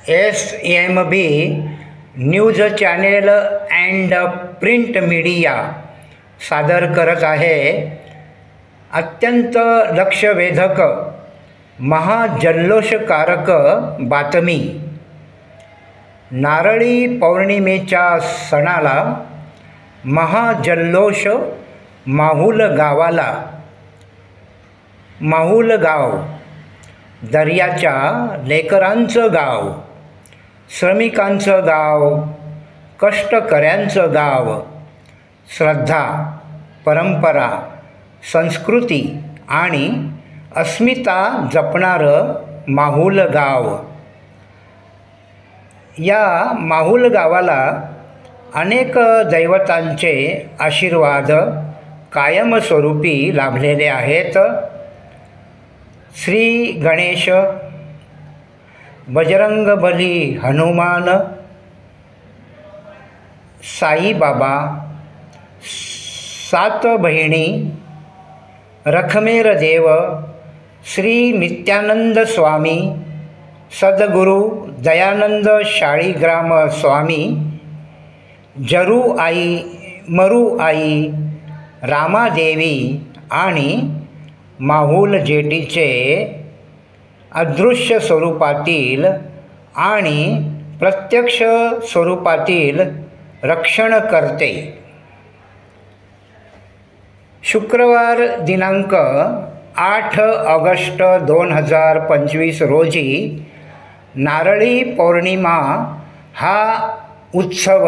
SMB news channel and print media सादर करत आहे अत्यंत लक्षवेधक महाजल्लोषकारक बातमी। नारळी पौर्णिमेच्या सणाला महाजल्लोष माहुल गावाला। माहुल गाव दर्याच्या लेकरांचं गाव, श्रमिकांचं गाव, कष्टकऱ्यांचं गाव, श्रद्धा, परंपरा, संस्कृती आणि अस्मिता जपणारं माहुल गाव। या माहुल गावाला अनेक दैवतांचे आशीर्वाद कायमस्वरूपी लाभलेले आहेत। श्री गणेश, बजरंगबली हनुमान, साईबाबा, सात बहिणी, रखमेर देव, श्री नित्यानंद स्वामी, सद्गुरू दयानंद शाळीग्राम स्वामी, जरू आई, मरू आई, रामादेवी आणि माहुल जेटीचे अदृश्य स्वरूपातील आणि प्रत्यक्ष स्वरूपातील रक्षणकर्ते। शुक्रवार दिनांक 8 ऑगस्ट 2025 रोजी नारळी पौर्णिमा हा उत्सव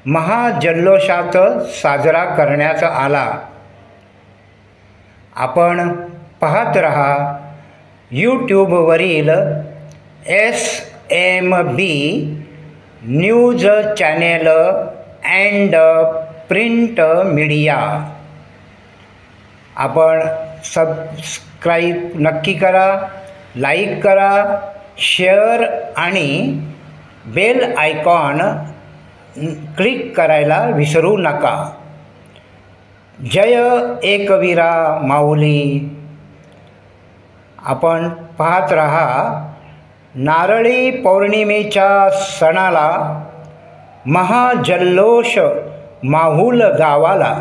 महाजल्लोषात साजरा करण्यात आला। आपण पाहत रहा यूट्यूबवरील SMB news channel and print media. आपण सबस्क्राईब नक्की करा, लाईक करा, शेअर आणि बेल आयकॉन क्लिक करायला विसरू नका। जय एकवीरा माऊली। आपण पाहत रहा नारळी पौर्णिमेच्या सणाला महाजल्लोष माहुल गावाला।